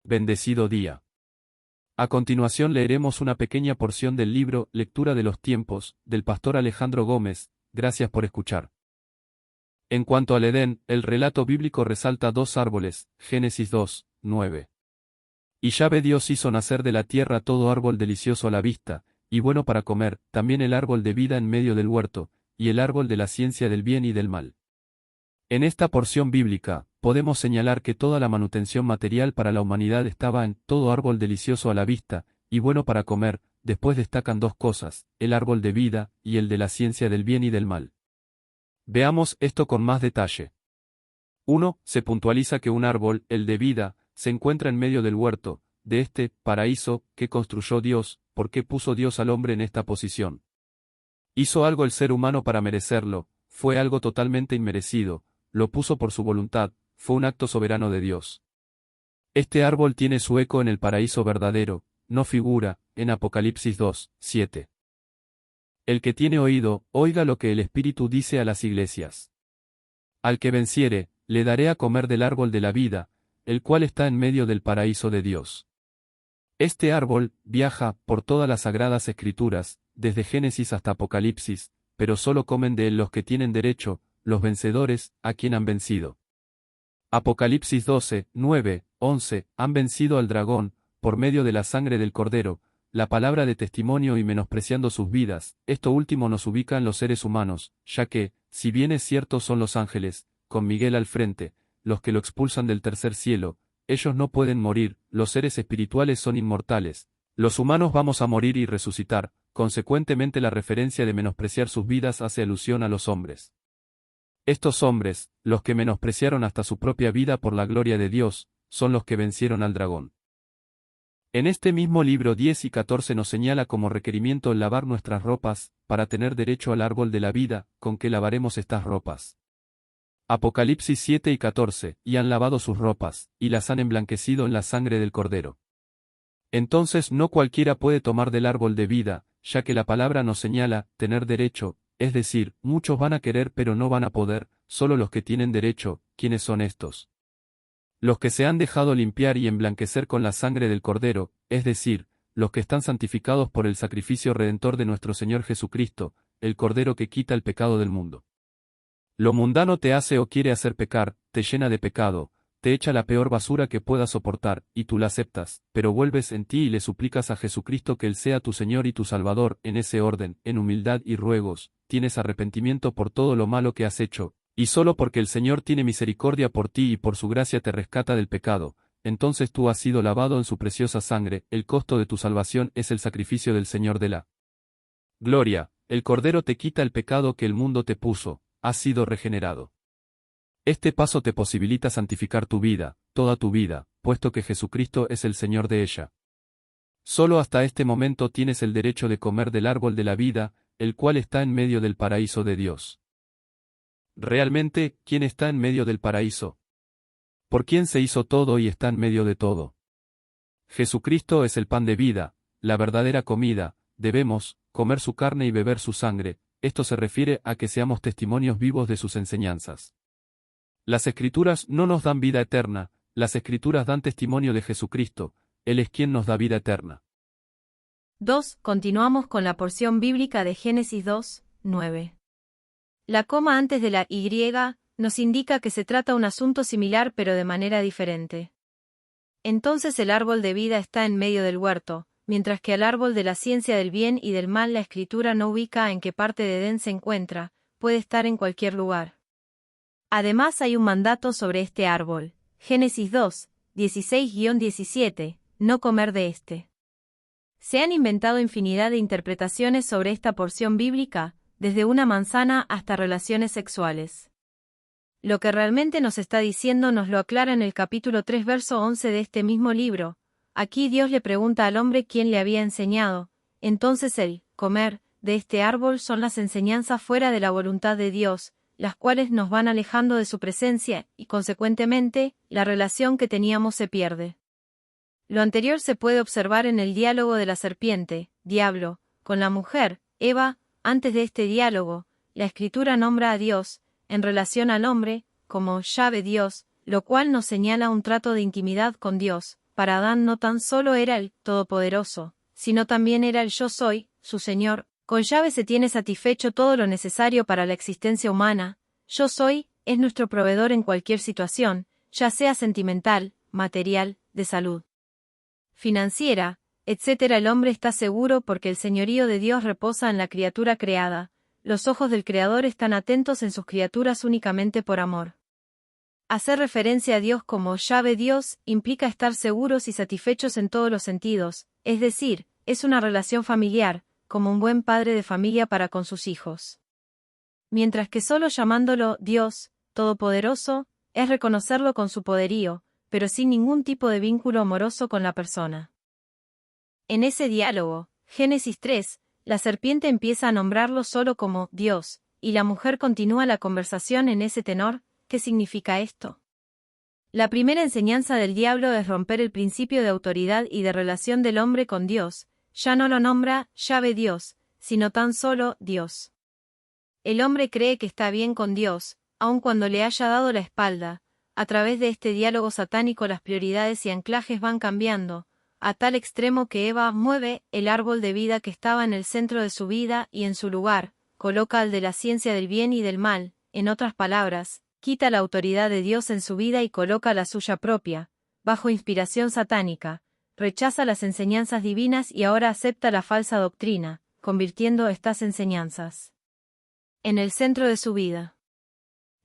Bendecido día. A continuación leeremos una pequeña porción del libro Lectura de los tiempos, del pastor Alejandro Gómez. Gracias por escuchar. En cuanto al Edén, el relato bíblico resalta dos árboles, Génesis 2, 9. Y Yahvé Dios hizo nacer de la tierra todo árbol delicioso a la vista, y bueno para comer, también el árbol de vida en medio del huerto, y el árbol de la ciencia del bien y del mal. En esta porción bíblica, podemos señalar que toda la manutención material para la humanidad estaba en todo árbol delicioso a la vista, y bueno para comer. Después destacan dos cosas, el árbol de vida, y el de la ciencia del bien y del mal. Veamos esto con más detalle. 1. Se puntualiza que un árbol, el de vida, se encuentra en medio del huerto, de este paraíso, que construyó Dios. ¿Por qué puso Dios al hombre en esta posición? ¿Hizo algo el ser humano para merecerlo? Fue algo totalmente inmerecido. Lo puso por su voluntad, fue un acto soberano de Dios. Este árbol tiene su eco en el paraíso verdadero, no figura, en Apocalipsis 2, 7. El que tiene oído, oiga lo que el Espíritu dice a las iglesias. Al que venciere, le daré a comer del árbol de la vida, el cual está en medio del paraíso de Dios. Este árbol viaja por todas las sagradas escrituras, desde Génesis hasta Apocalipsis, pero solo comen de él los que tienen derecho, los vencedores, a quien han vencido. Apocalipsis 12, 9, 11, han vencido al dragón, por medio de la sangre del cordero, la palabra de testimonio y menospreciando sus vidas. Esto último nos ubica en los seres humanos, ya que, si bien es cierto son los ángeles, con Miguel al frente, los que lo expulsan del tercer cielo, ellos no pueden morir, los seres espirituales son inmortales, los humanos vamos a morir y resucitar, consecuentemente la referencia de menospreciar sus vidas hace alusión a los hombres. Estos hombres, los que menospreciaron hasta su propia vida por la gloria de Dios, son los que vencieron al dragón. En este mismo libro 10 y 14 nos señala como requerimiento el lavar nuestras ropas, para tener derecho al árbol de la vida, con que lavaremos estas ropas. Apocalipsis 7 y 14, y han lavado sus ropas, y las han emblanquecido en la sangre del Cordero. Entonces no cualquiera puede tomar del árbol de vida, ya que la palabra nos señala, tener derecho, es decir, muchos van a querer pero no van a poder, solo los que tienen derecho. ¿Quiénes son estos? Los que se han dejado limpiar y emblanquecer con la sangre del Cordero, es decir, los que están santificados por el sacrificio redentor de nuestro Señor Jesucristo, el Cordero que quita el pecado del mundo. Lo mundano te hace o quiere hacer pecar, te llena de pecado, te echa la peor basura que puedas soportar, y tú la aceptas, pero vuelves en ti y le suplicas a Jesucristo que Él sea tu Señor y tu Salvador. En ese orden, en humildad y ruegos, tienes arrepentimiento por todo lo malo que has hecho, y solo porque el Señor tiene misericordia por ti y por su gracia te rescata del pecado, entonces tú has sido lavado en su preciosa sangre. El costo de tu salvación es el sacrificio del Señor de la gloria. El Cordero te quita el pecado que el mundo te puso, has sido regenerado. Este paso te posibilita santificar tu vida, toda tu vida, puesto que Jesucristo es el Señor de ella. Solo hasta este momento tienes el derecho de comer del árbol de la vida, el cual está en medio del paraíso de Dios. Realmente, ¿quién está en medio del paraíso? ¿Por quién se hizo todo y está en medio de todo? Jesucristo es el pan de vida, la verdadera comida, debemos comer su carne y beber su sangre. Esto se refiere a que seamos testimonios vivos de sus enseñanzas. Las Escrituras no nos dan vida eterna, las Escrituras dan testimonio de Jesucristo, Él es quien nos da vida eterna. 2. Continuamos con la porción bíblica de Génesis 2, 9. La coma antes de la Y nos indica que se trata un asunto similar pero de manera diferente. Entonces el árbol de vida está en medio del huerto, mientras que al árbol de la ciencia del bien y del mal la Escritura no ubica en qué parte de Edén se encuentra, puede estar en cualquier lugar. Además hay un mandato sobre este árbol, Génesis 2, 16-17, no comer de este. Se han inventado infinidad de interpretaciones sobre esta porción bíblica, desde una manzana hasta relaciones sexuales. Lo que realmente nos está diciendo nos lo aclara en el capítulo 3 verso 11 de este mismo libro. Aquí Dios le pregunta al hombre quién le había enseñado, entonces el comer de este árbol son las enseñanzas fuera de la voluntad de Dios, las cuales nos van alejando de su presencia, y consecuentemente, la relación que teníamos se pierde. Lo anterior se puede observar en el diálogo de la serpiente, diablo, con la mujer, Eva. Antes de este diálogo, la Escritura nombra a Dios, en relación al hombre, como Yahvé Dios, lo cual nos señala un trato de intimidad con Dios, para Adán no tan solo era el Todopoderoso, sino también era el Yo Soy, su Señor. Con Yahvé se tiene satisfecho todo lo necesario para la existencia humana. Yo Soy es nuestro proveedor en cualquier situación, ya sea sentimental, material, de salud, financiera, etc. El hombre está seguro porque el señorío de Dios reposa en la criatura creada. Los ojos del Creador están atentos en sus criaturas únicamente por amor. Hacer referencia a Dios como Yahvé Dios implica estar seguros y satisfechos en todos los sentidos, es decir, es una relación familiar, como un buen padre de familia para con sus hijos. Mientras que solo llamándolo Dios, Todopoderoso, es reconocerlo con su poderío, pero sin ningún tipo de vínculo amoroso con la persona. En ese diálogo, Génesis 3, la serpiente empieza a nombrarlo solo como Dios, y la mujer continúa la conversación en ese tenor. ¿Qué significa esto? La primera enseñanza del diablo es romper el principio de autoridad y de relación del hombre con Dios. Ya no lo nombra Yahvé Dios, sino tan solo Dios. El hombre cree que está bien con Dios, aun cuando le haya dado la espalda. A través de este diálogo satánico las prioridades y anclajes van cambiando, a tal extremo que Eva mueve el árbol de vida que estaba en el centro de su vida y en su lugar, coloca al de la ciencia del bien y del mal, en otras palabras, quita la autoridad de Dios en su vida y coloca la suya propia, bajo inspiración satánica, rechaza las enseñanzas divinas y ahora acepta la falsa doctrina, convirtiendo estas enseñanzas en el centro de su vida.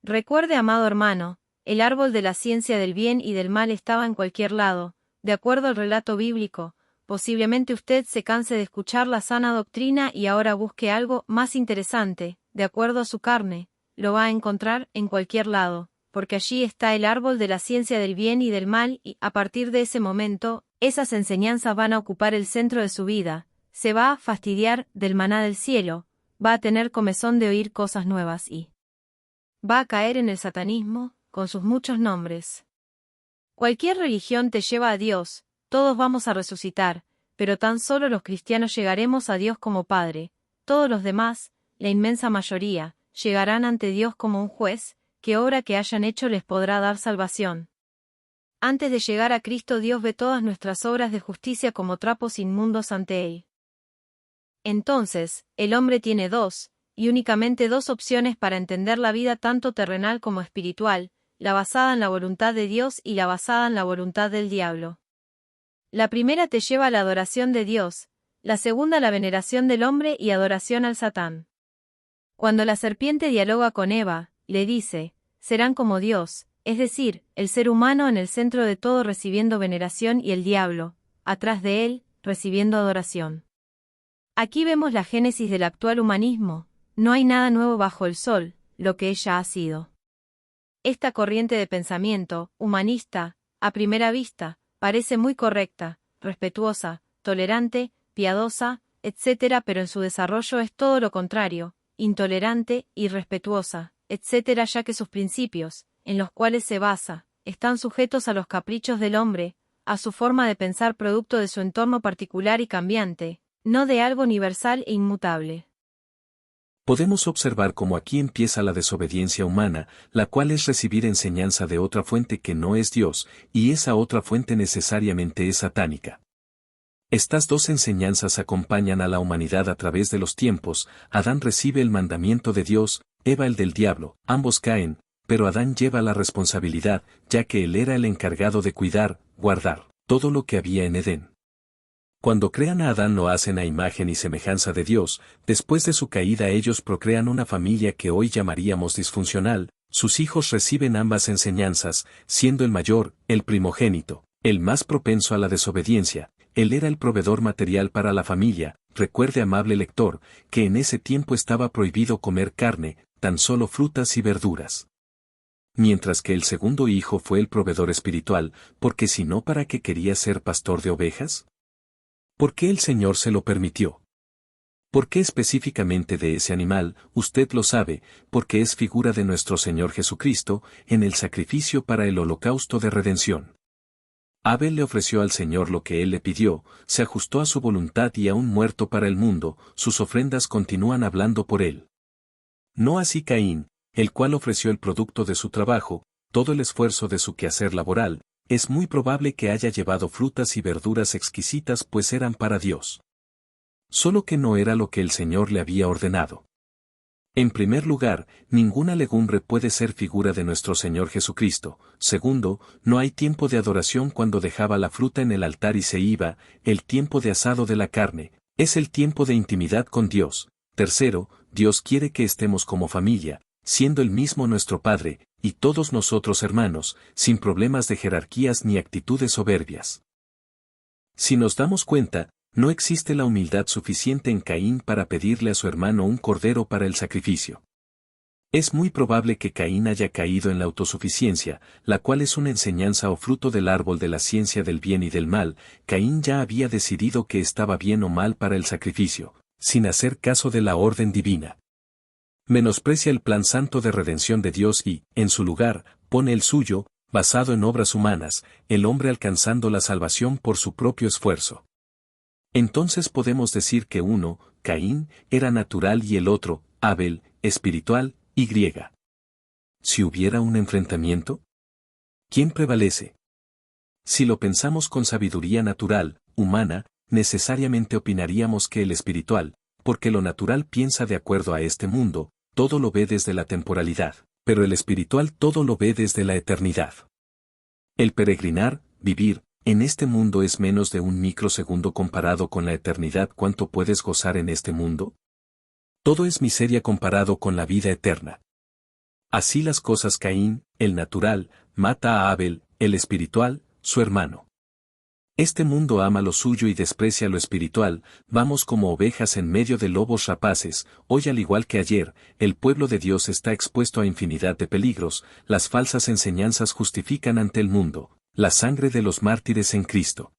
Recuerde, amado hermano, el árbol de la ciencia del bien y del mal estaba en cualquier lado, de acuerdo al relato bíblico. Posiblemente usted se canse de escuchar la sana doctrina y ahora busque algo más interesante, de acuerdo a su carne. Lo va a encontrar en cualquier lado, porque allí está el árbol de la ciencia del bien y del mal y, a partir de ese momento, esas enseñanzas van a ocupar el centro de su vida, se va a fastidiar del maná del cielo, va a tener comezón de oír cosas nuevas y va a caer en el satanismo, con sus muchos nombres. Cualquier religión te lleva a Dios, todos vamos a resucitar, pero tan solo los cristianos llegaremos a Dios como Padre, todos los demás, la inmensa mayoría, llegarán ante Dios como un juez, que obra que hayan hecho les podrá dar salvación. Antes de llegar a Cristo, Dios ve todas nuestras obras de justicia como trapos inmundos ante Él. Entonces, el hombre tiene dos, y únicamente dos opciones para entender la vida tanto terrenal como espiritual, la basada en la voluntad de Dios y la basada en la voluntad del diablo. La primera te lleva a la adoración de Dios, la segunda a la veneración del hombre y adoración al Satán. Cuando la serpiente dialoga con Eva, le dice, serán como Dios, es decir, el ser humano en el centro de todo recibiendo veneración y el diablo, atrás de él, recibiendo adoración. Aquí vemos la génesis del actual humanismo, no hay nada nuevo bajo el sol, lo que ella ha sido. Esta corriente de pensamiento, humanista, a primera vista, parece muy correcta, respetuosa, tolerante, piadosa, etc., pero en su desarrollo es todo lo contrario, intolerante, irrespetuosa, etc., ya que sus principios, en los cuales se basa, están sujetos a los caprichos del hombre, a su forma de pensar producto de su entorno particular y cambiante, no de algo universal e inmutable. Podemos observar cómo aquí empieza la desobediencia humana, la cual es recibir enseñanza de otra fuente que no es Dios, y esa otra fuente necesariamente es satánica. Estas dos enseñanzas acompañan a la humanidad a través de los tiempos. Adán recibe el mandamiento de Dios, Eva el del diablo, ambos caen, pero Adán lleva la responsabilidad, ya que él era el encargado de cuidar, guardar, todo lo que había en Edén. Cuando crean a Adán lo hacen a imagen y semejanza de Dios, después de su caída ellos procrean una familia que hoy llamaríamos disfuncional, sus hijos reciben ambas enseñanzas, siendo el mayor, el primogénito, el más propenso a la desobediencia. Él era el proveedor material para la familia. Recuerde, amable lector, que en ese tiempo estaba prohibido comer carne, tan solo frutas y verduras. Mientras que el segundo hijo fue el proveedor espiritual, porque si no, ¿para qué quería ser pastor de ovejas? ¿Por qué el Señor se lo permitió? ¿Por qué específicamente de ese animal? Usted lo sabe, porque es figura de nuestro Señor Jesucristo, en el sacrificio para el holocausto de redención. Abel le ofreció al Señor lo que él le pidió, se ajustó a su voluntad y aún muerto para el mundo, sus ofrendas continúan hablando por él. No así Caín, el cual ofreció el producto de su trabajo, todo el esfuerzo de su quehacer laboral, es muy probable que haya llevado frutas y verduras exquisitas pues eran para Dios. Solo que no era lo que el Señor le había ordenado. En primer lugar, ninguna legumbre puede ser figura de nuestro Señor Jesucristo. Segundo, no hay tiempo de adoración cuando dejaba la fruta en el altar y se iba, el tiempo de asado de la carne, es el tiempo de intimidad con Dios. Tercero, Dios quiere que estemos como familia, siendo Él mismo nuestro Padre, y todos nosotros hermanos, sin problemas de jerarquías ni actitudes soberbias. Si nos damos cuenta, no existe la humildad suficiente en Caín para pedirle a su hermano un cordero para el sacrificio. Es muy probable que Caín haya caído en la autosuficiencia, la cual es una enseñanza o fruto del árbol de la ciencia del bien y del mal. Caín ya había decidido que estaba bien o mal para el sacrificio, sin hacer caso de la orden divina. Menosprecia el plan santo de redención de Dios y, en su lugar, pone el suyo, basado en obras humanas, el hombre alcanzando la salvación por su propio esfuerzo. Entonces podemos decir que uno, Caín, era natural y el otro, Abel, espiritual, y griega. Si hubiera un enfrentamiento, ¿quién prevalece? Si lo pensamos con sabiduría natural, humana, necesariamente opinaríamos que el espiritual, porque lo natural piensa de acuerdo a este mundo, todo lo ve desde la temporalidad, pero el espiritual todo lo ve desde la eternidad. El peregrinar, vivir, en este mundo es menos de un microsegundo comparado con la eternidad. ¿Cuánto puedes gozar en este mundo? Todo es miseria comparado con la vida eterna. Así las cosas. Caín, el natural, mata a Abel, el espiritual, su hermano. Este mundo ama lo suyo y desprecia lo espiritual. Vamos como ovejas en medio de lobos rapaces. Hoy, al igual que ayer, el pueblo de Dios está expuesto a infinidad de peligros. Las falsas enseñanzas justifican ante el mundo la sangre de los mártires en Cristo.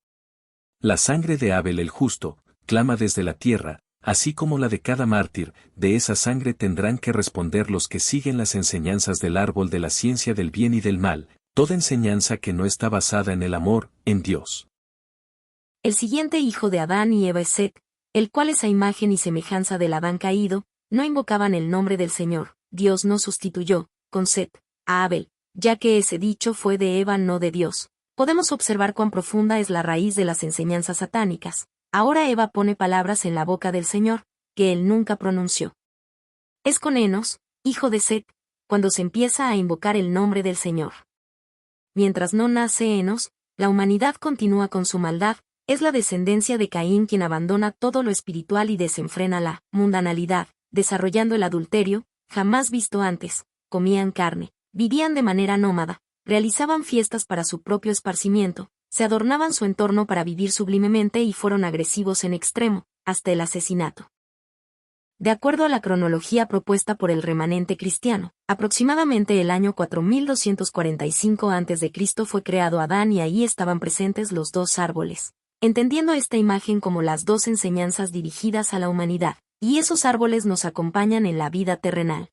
La sangre de Abel el justo clama desde la tierra, así como la de cada mártir. De esa sangre tendrán que responder los que siguen las enseñanzas del árbol de la ciencia del bien y del mal, toda enseñanza que no está basada en el amor, en Dios. El siguiente hijo de Adán y Eva es Set, el cual es a imagen y semejanza del Adán caído. No invocaban el nombre del Señor. Dios no sustituyó, con Set, a Abel, ya que ese dicho fue de Eva, no de Dios. Podemos observar cuán profunda es la raíz de las enseñanzas satánicas. Ahora Eva pone palabras en la boca del Señor, que él nunca pronunció. Es con Enos, hijo de Set, cuando se empieza a invocar el nombre del Señor. Mientras no nace Enos, la humanidad continúa con su maldad. Es la descendencia de Caín quien abandona todo lo espiritual y desenfrena la mundanalidad, desarrollando el adulterio, jamás visto antes. Comían carne, vivían de manera nómada, realizaban fiestas para su propio esparcimiento, se adornaban su entorno para vivir sublimemente y fueron agresivos en extremo, hasta el asesinato. De acuerdo a la cronología propuesta por el remanente cristiano, aproximadamente el año 4245 a.C. fue creado Adán y ahí estaban presentes los dos árboles. Entendiendo esta imagen como las dos enseñanzas dirigidas a la humanidad, y esos árboles nos acompañan en la vida terrenal.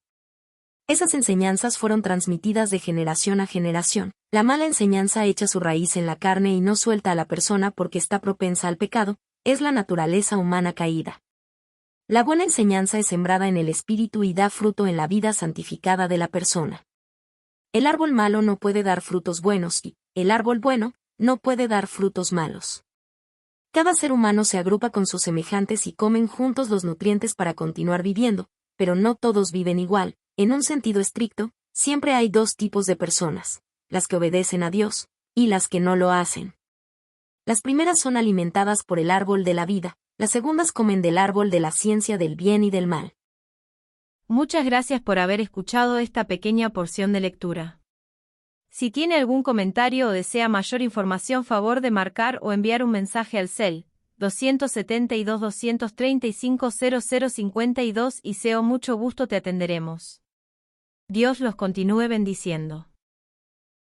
Esas enseñanzas fueron transmitidas de generación a generación. La mala enseñanza echa su raíz en la carne y no suelta a la persona porque está propensa al pecado, es la naturaleza humana caída. La buena enseñanza es sembrada en el espíritu y da fruto en la vida santificada de la persona. El árbol malo no puede dar frutos buenos y el árbol bueno no puede dar frutos malos. Cada ser humano se agrupa con sus semejantes y comen juntos los nutrientes para continuar viviendo, pero no todos viven igual. En un sentido estricto, siempre hay dos tipos de personas, las que obedecen a Dios, y las que no lo hacen. Las primeras son alimentadas por el árbol de la vida, las segundas comen del árbol de la ciencia del bien y del mal. Muchas gracias por haber escuchado esta pequeña porción de lectura. Si tiene algún comentario o desea mayor información, favor de marcar o enviar un mensaje al cel 272 235 0052 y mucho gusto te atenderemos. Dios los continúe bendiciendo.